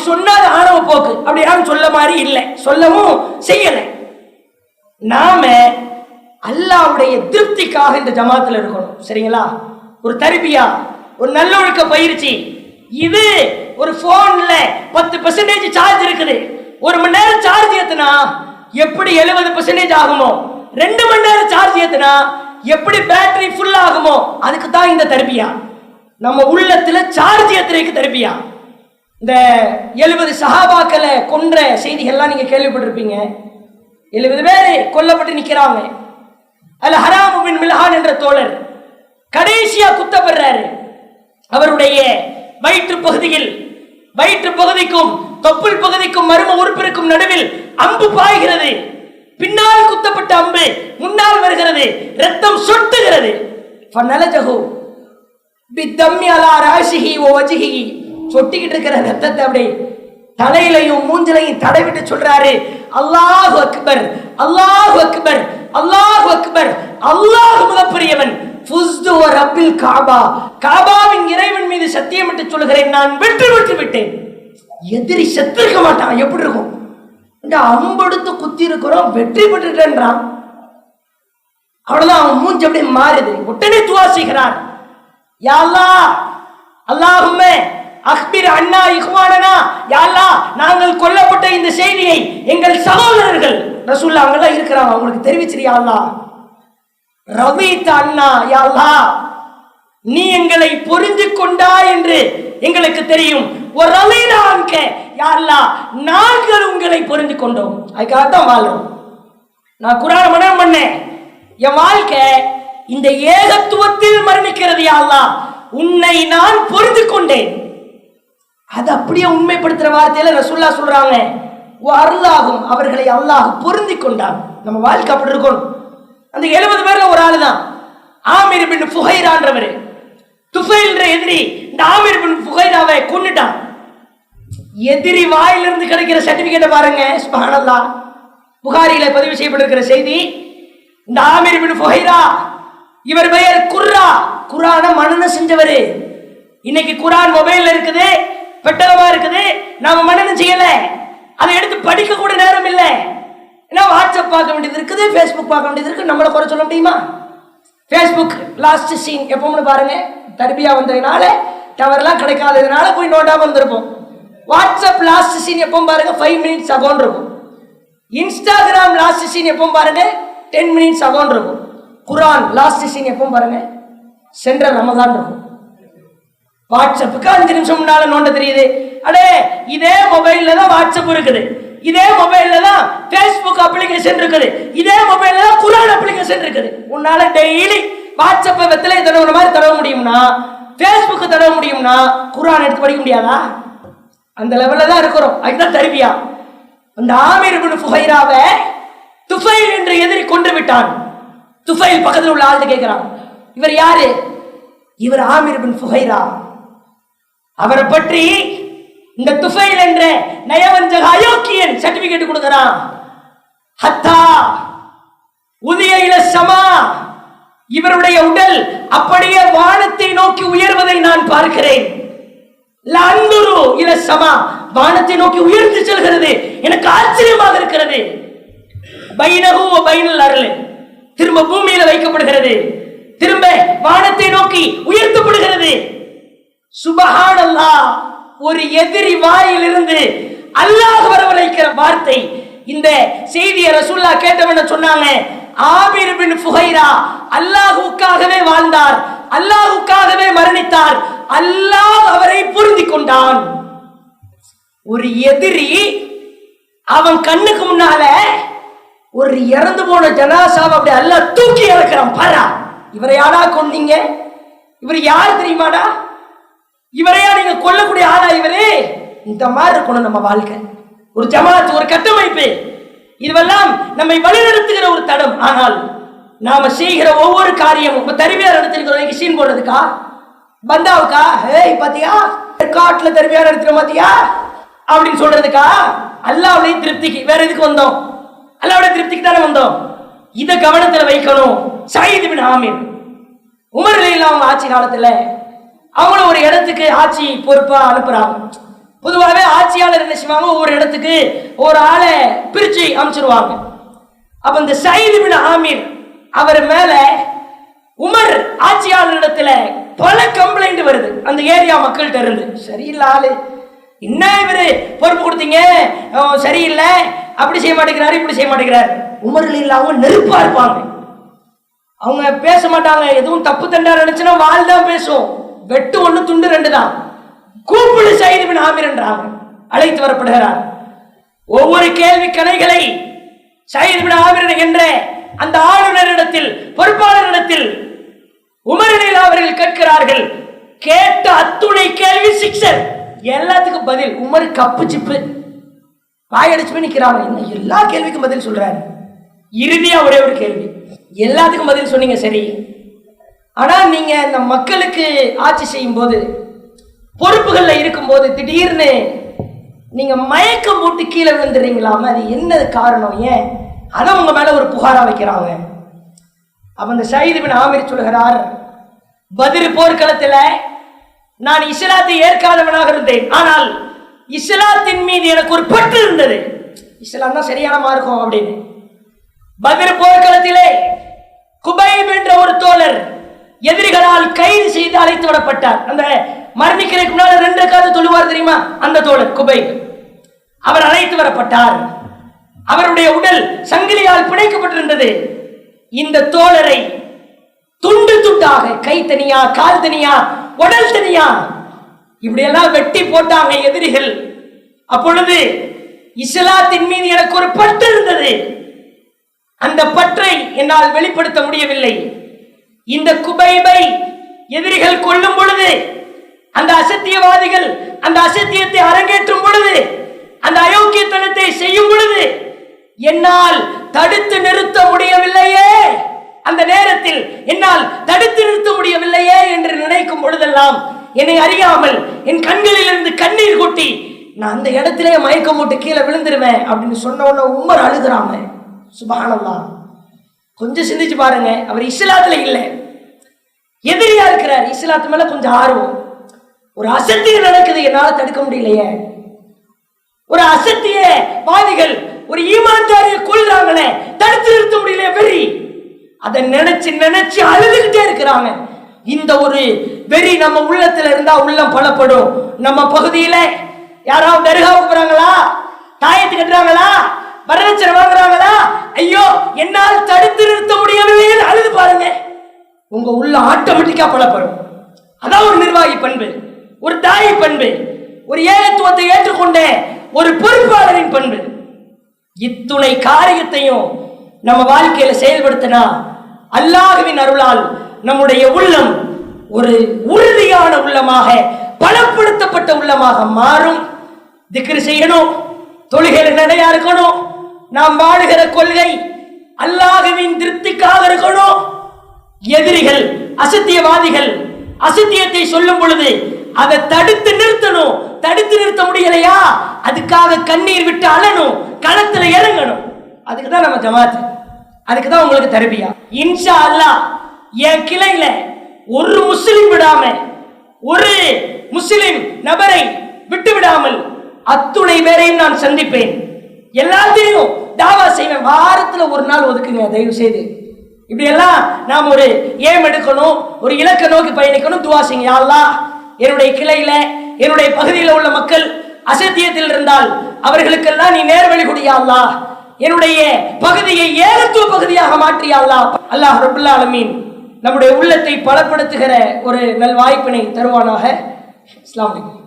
சொன்னாத ஆணவ போக்கு. அப்படி யாரும் சொல்ல மாதிரி இல்லை, சொல்லவும் செய்யலை. நாம அல்லாஹ்வுடைய திருப்திக்காக இந்த ஜமாத்துல இருக்கணும். சரிங்களா? ஒரு தர்பியா, ஒரு நல்லொழுக்க பயிற்சி. இது ஒரு போன்ல 10% சார்ஜ் இருக்குது, 1 மணி நேரம் சார்ஜ் ஏத்துனா எப்படி 70% ஆகுமோ, 2 மணி நேரம் சார்ஜ் ஏத்துனா எப்படி பேட்டரி ஃபுல் ஆகுமோ, அதுக்கு தான் இந்த தர்பியா. நம்ம உள்ளத்துல சார்ஜ் ஏத்துறதுக்கு தர்பியா. இந்த 70 சஹாபாக்களை கொன்ற செய்திகள்லாம் நீங்க கேள்விப்பட்டிருப்பீங்க. 70 பேர் கொல்லப்பட்டு நிக்கிறாங்க. அல் ஹராம் பின் மில்ஹான் என்ற தோழர் கடைசியா குத்தப்படுறாரு. அவருடைய வயிற்று பகுதிக்கும் தொப்புள் பகுதிக்கும் மர்ம உறுப்பிற்கும் நடுவில் அம்பு பாய்கிறது. பின்னால் குத்தப்பட்ட அம்பு முன்னால் வருகிறது, ரத்தம் சொட்டுகிறது. ஃபனலஜஹு பித்தம்மி அலா ராஷிஹி வ வஜ்ஹிஹி, சொட்டிக்கிட்டு இருக்கிற ரத்தத்தை அப்படியே தலையிலையும் மூஞ்சிலையும் தடவிட்டு சொல்றாரு, அல்லாஹு அக்பர், அல்லாஹு அக்பர், அல்லாஹு அக்பர், அல்லாஹ் மிகப்பெரியவன். ஃபுஸ்து வ ரப்பில் காபா, காபாவின் இறைவன் மீது சத்தியமிட்டு சொல்கிறேன், நான் வெற்றி பெற்று விட்டேன். எதிரி செத்திருக்க மாட்டான். எப்படி இருக்கும்? அம்பெடுத்து குத்தி இருக்கிறோம், வெற்றி பெற்றுட்டேன்றான். அவ்வளவுதான், அவன் மூஞ்சி அப்படியே மாறுது. உடனே துவா செய்கிறார், யா அல்லாஹ், அல்லாஹும்மே அக்பிர் அண்ணா இஹ்வானனா, யா அல்லாஹ் நாங்கள் கொல்லப்பட்ட இந்த செய்தியை எங்கள் சகோதரர்கள் ரசூலுல்லாஹ் அங்கெல்லாம் இருக்கிறாங்க, அவங்களுக்கு தெரிவிச்சிரியா அல்லாஹ். ரவீத அண்ணா, யா அல்லாஹ் நீ எங்களை புரிந்து கொண்டா என்று எங்களுக்கு தெரியும். ஒரு ரவீனான்க, யா அல்லாஹ் நாங்கள் உங்களை புரிந்து கொண்டோம், அதுக்காக தான் வாழ்றோம். நான் குர்ஆன் மனனம் பண்ணேன், என் வாழ்க்கை இந்த ஏகத்துவத்தில் மரணிக்கிறது. யா அல்லாஹ் உன்னை நான் புரிந்து கொண்டேன். அது அப்படியே உண்மைப்படுத்துற வார்த்தையில ரசூலுல்லாஹ் சொல்றாங்க, அருளாகும் அவர்களை அல்லாஹ் பொருந்தி கொண்டான். நம்ம வாழ்க்கை அப்படி இருக்கணும். அந்த 70 பேர்ல ஒரு ஆளு தான் ஆமிர் பின் ஃபுஹைரான்றவர். துஃபைல்ன்ற எதிரி இந்த ஆமிர் பின் ஃபுஹைராவை கொன்னுட்டான். எதிரி வாயிலிருந்து கிடைக்கிற சர்டிபிகேட்டை பாருங்க, சுப்ஹானல்லாஹ். புகாரியில பதிவு செய்யப்பட்டிருக்கிற செய்தி. இந்த ஆமிர் பின் ஃபுஹைரா, இவர் பெயர் குர்ரா. குர்ஆன மனனம் செஞ்சவரு. இன்னைக்கு குர்ஆன் மொபைல்ல இருக்குது, பெட்டகமா இருக்குது, நாம மனனம் செய்யல, அதை எடுத்து படிக்க கூட நேரம் இல்லை. ஏன்னா வாட்ஸ்அப் பார்க்க வேண்டியது இருக்குது, ஃபேஸ்புக் பார்க்க வேண்டியது இருக்கு. நம்மளை குறை சொல்ல முடியுமா? ஃபேஸ்புக் லாஸ்ட் சீன் எப்போன்னு பாருங்க, தர்பியா வந்ததுனால டவர்லாம் கிடைக்காததுனால போய் நோட்டாம வந்திருப்போம். வாட்ஸ்அப் லாஸ்ட் சீன் எப்போ பாருங்க, 5 மினிட்ஸ் அகோன் இருக்கும். இன்ஸ்டாகிராம் லாஸ்ட் சீன் எப்போ பாருங்க, 10 மினிட்ஸ் அகோன் இருக்கும். குர்ஆன் லாஸ்ட் சீன் எப்போ பாருங்க, சென்ற ரமதான் இருக்கும். வாட்ஸ்அப்புக்கு 5 நிமிஷம் முன்னால நோண்ட தெரியுது. அடே இதே மொபைல்ல தான் வாட்ஸ்அப் இருக்குது, இதே மொபைல்ல தான் ஃபேஸ்புக் அப்ளிகேஷன் இருக்குது, இதே மொபைல்ல தான் குர்ஆன் அப்ளிகேஷன் இருக்குது. உன்னால டெய்லி வாட்ஸ்அப்பை வெத்தலை தடவுற மாதிரி தடவ முடியும்னா, ஃபேஸ்புக் தடவ முடியும்னா, குர்ஆன் எடுத்து படிக்க முடியாதா? அந்த லெவல்ல தான் இருக்கிறோம். அதுதான் தர்பியா. அந்த ஆமிர் இப்னு ஃபுஹைராவை துஃபைல் என்ற எதிரி கொன்று விட்டான். துஃபைல் பக்கத்தில் உள்ள ஆள்கிட்ட கேட்கிறான், இவர் யாரு? இவர் ஆமிர் இப்னு ஃபுஹைரா. அவரை பற்றி இந்த துஃபைல் என்ற நயவஞ்சக அயோக்கியன் சர்டிபிகேட் கொடுக்கிறான். ஹத்தா உதிய இல சமா, இவருடைய உடல் அப்படியே வானத்தை நோக்கி உயர்வதை நான் பார்க்கிறேன். லந்துரு இல சமா, வானத்தை நோக்கி உயர்ந்து செல்கிறது. எனக்கு ஆச்சரியமாக இருக்கிறது. பைனஹு வ பைனல் அர்ல், திரும்ப பூமியில வைக்கப்படுகிறது, திரும்ப வானத்தை நோக்கி உயர்த்தப்படுகிறது. சுபஹானல்லாஹ். ஒரு எதிரி வாயிலிருந்து அல்லாஹ் வரவழைக்கிற வார்த்தை. இந்த செய்தியை ரசூலுல்லாஹ் கேட்டவன சொன்னாங்க, ஆமிர் பின் ஃபுஹைரா அல்லாஹ்வுக்காகவே வாழ்ந்தார், அல்லாஹ்வுக்காகவே மரணித்தார், அல்லாஹ் அவரை புரிந்து கொண்டான். ஒரு எதிரி அவன் கண்ணுக்கு முன்னால ஒரு இறந்து போன ஜனாசாவை அப்படி அல்லாஹ் தூக்கி இறக்குறான். பாரா, இவரை யாரா கொன்னீங்க? இவர் யார் தெரியுமாடா? இவரையா நீங்க கொல்லக்கூடிய ஆளா இவரே? இந்த மாதிரி இருக்கணும் நம்ம வாழ்க்கை. ஒரு ஜமாத், ஒரு கட்டமைப்பு, இதுவெல்லாம் நம்மை வழிநடத்துகிற ஒரு தடம். ஆனால் நாம செய்கிற ஒவ்வொரு காரியமும், இப்ப தர்பியா நடத்திருக்கிறோம், சீன் போடுறதுக்கா, பந்தாவுக்கா, ஏய் பாத்தியா காட்டுல தர்பியா நடத்துற பாத்தியா அப்படின்னு சொல்றதுக்கா, அல்லாஹ்வுடைய திருப்திக்கு. வேற எதுக்கு வந்தோம்? அல்லாஹ்வுடைய திருப்திக்கு தானே வந்தோம். இதை கவனத்துல வைக்கணும். சயீத் பின் ஆமிர், உமர் ரலியல்லாஹு அன்ஹு ஆட்சி காலத்துல அவங்கள ஒரு இடத்துக்கு ஆட்சி பொறுப்பா அனுப்புறாங்க. பொதுவாகவே ஆட்சியாளர் என்ன செய்வாங்க, ஒவ்வொரு இடத்துக்கு ஒரு ஆளை பிரிச்சு அமைச்சிருவாங்க. அப்ப இந்த சயீத் இப்னு ஆமீர் அவர் மேல உமர் ஆட்சியாளரிடத்துல பல கம்ப்ளைண்ட் வருது அந்த ஏரியா மக்கள்கிட்ட இருந்து. சரியில்லை ஆளு, என்ன இவரு பொறுப்பு கொடுத்தீங்க, சரியில்லை, அப்படி செய்ய மாட்டேங்கிறாரு, இப்படி செய்ய மாட்டேங்கிறாரு. உமர்கள் இல்லாம நெருப்பா இருப்பாங்க, அவங்க பேச மாட்டாங்க. எதுவும் தப்பு தண்டா நினைச்சுன்னா வாழ் தான் பேசும், வெட்டு ஒண்ணு துண்டு ரெண்டு தான். கூப்பிடு சயீத் இப்னு ஆமீர் என்றாங்க, அழைத்து வரப்படுகிறார். ஒவ்வொரு கேள்வி கணைகளை சயீத் இப்னு ஆமீர் என்ற அந்த ஆளுநரிடத்தில், பொறுப்பாளரிடத்தில் உமர் அவர்கள் கேட்கிறார்கள். கேட்ட அத்துணை கேள்வி சிக்ஸர், எல்லாத்துக்கும் பதில். உமர் கப்பு சிப்பு வாயடிச்சு போய் நிக்கிறாங்க. என்ன எல்லா கேள்விக்கும் பதில் சொல்றாரு. இறுதியா ஒரே ஒரு கேள்வி, எல்லாத்துக்கும் பதில் சொன்னீங்க சரி, ஆனா நீங்க இந்த மக்களுக்கு ஆட்சி செய்யும் போது, பொறுப்புகள்ல இருக்கும் போது திடீர்னு நீங்க மயக்கம் போட்டு கீழே விழுந்துடுறீங்களாம, அது என்ன காரணம், ஏன் அதை உங்க மேல ஒரு புகாரா வைக்கிறாங்க. அப்ப இந்த சயீத் இப்னு ஆமீர் சொல்கிறார், பத்ர் போர்க்களத்துல நான் இஸ்லாத்தை ஏற்காதவனாக இருந்தேன், ஆனால் இஸ்லாத்தின் மீது எனக்கு ஒரு பற்று இருந்தது. இஸ்லாம் தான் சரியான மார்க்கம் அப்படின்னு. பத்ர் போர்க்களத்திலே குபைப் என்ற ஒரு தோழர் எதிரிகளால் கைது செய்து அழைத்து விடப்பட்டார். அந்த மரணிக்கிறதுக்கு முன்னால 2 ரக்காத் தொழுவார் தெரியுமா, அந்த தோழர் குபைப். அவர் அழைத்து வரப்பட்டார். அவருடைய உடல் சங்கிலியால் பிணைக்கப்பட்டிருந்தது. இந்த தோழரை துண்டு துண்டாக, கை தனியா, கால் தனியா, உடல் தனியா, இப்படி எல்லாம் வெட்டி போட்டாங்க எதிரிகள். அப்பொழுது இஸ்லாத்தின் மீது எனக்கு ஒரு பற்று இருந்தது. அந்த பற்றை என்னால் வெளிப்படுத்த முடியவில்லை. இந்த குபைபை எதிரிகள் கொல்லும் பொழுது, அந்த அசத்தியவாதிகள் அந்த அசத்தியத்தை அரங்கேற்றும் பொழுது, அந்த அயோக்கியத்தனத்தை செய்யும் பொழுது என்னால் தடுத்து நிறுத்த முடியவில்லையே, அந்த நேரத்தில் என்னால் தடுத்து நிறுத்த முடியவில்லையே என்று நினைக்கும் பொழுதெல்லாம் என்னை அறியாமல் என் கண்களில் இருந்து கண்ணீர் கொட்டி நான் அந்த இடத்திலே மயக்கம் போட்டு கீழே விழுந்துருவேன் அப்படின்னு சொன்ன உடனே உமர் அழுகிறாங்க. சுப்ஹானல்லாஹ். கொஞ்சம் சிந்திச்சு பாருங்க, அவர் இஸ்லாத்துல இல்லை, எதிரியா இருக்கிறார். இஸ்லாத்து மேல கொஞ்சம் ஆர்வம். ஒரு அசத்தியம் நடக்குது, என்னால தடுக்க முடியலையே. ஒரு அசத்திய வாதிகள் ஒரு ஈமான்தாரிய கொள்றாங்களே, தடுத்து நிறுத்த முடியல, வெறி. அதை நினைச்சு நினைச்சு அழுதுகிட்டே இருக்கிறாங்க. இந்த ஒரு வெறி நம்ம உள்ளத்துல இருந்தா உள்ளம் பலப்படும். நம்ம பகுதியில யாராவது தர்காவுக்கு போறாங்களா, தாயத்து கட்டுறாங்களா, வரதட்சணை வாங்குறாங்களா, ஐயோ என்னால் தடுத்து நிறுத்த முடியவில்லை அழுது பாருங்க, உங்க உள்ள ஆட்டோமேட்டிக்கா பலப்படும். அதான் ஒரு நிர்வாகி பண்பு, ஒரு தாய் பண்பு, ஒரு ஏகத்துவத்தை ஏற்றுக்கொண்ட ஒரு பொறுப்பாளரின் பண்பு. இத்துணை காரியத்தையும் நம்ம வாழ்க்கையில செயல்படுத்தினா அல்லாஹ்வின் அருளால் நம்முடைய உள்ளம் ஒரு உறுதியான உள்ளமாக, பலப்படுத்தப்பட்ட உள்ளமாக மாறும். திக்ர் செய்யணும், தொழுகையில நிறையா இருக்கணும், நாம் வாழுகிற கொள்கை அல்லாஹ்வின் திருப்திக்காக இருக்கணும். எதிரிகள் அசத்தியவாதிகள் அசத்தியத்தை சொல்லும் பொழுது அதை தடுத்து நிறுத்தணும். தடுத்து நிறுத்த முடியலையா, அதுக்காக கண்ணீர் விட்டு அழணும், களத்துல இறங்கணும். அதுக்கு தான் நம்ம ஜமாத், அதுக்கு தான் உங்களுக்கு தர்பியா. இன்ஷா அல்லாஹ் என் கிளையில ஒரு முஸ்லிம் விடாம, ஒரு முஸ்லிம் நபரை விட்டு விடாமல் அத்துணை பேரையும் நான் சந்திப்பேன். எல்லாத்தையும் தாவா செய்வேன். வாரத்துல ஒரு நாள் ஒதுக்குங்க தயவு செய்து. இப்படி எல்லாம் நாம் ஒரு ஏம் எடுக்கணும், ஒரு இலக்கை நோக்கி பயணிக்கணும். துவா செய்யுங்க, யா அல்லாஹ் என்னுடைய கிளையில என்னுடைய பகுதியில் உள்ள மக்கள் அசத்தியத்தில் இருந்தால் அவர்களுக்கெல்லாம் நீ நேர்வழி கொடு யா அல்லாஹ். என்னுடைய பகுதியை ஏகத்துவ பகுதியாக மாற்றியா அல்லாஹ். அல்லாஹ் ரப்பல் ஆலமீன் நம்முடைய உள்ளத்தை பலப்படுத்துகிற ஒரு நல் வாய்ப்பினை தருவானாக. அஸ்ஸலாமு அலைக்கும்.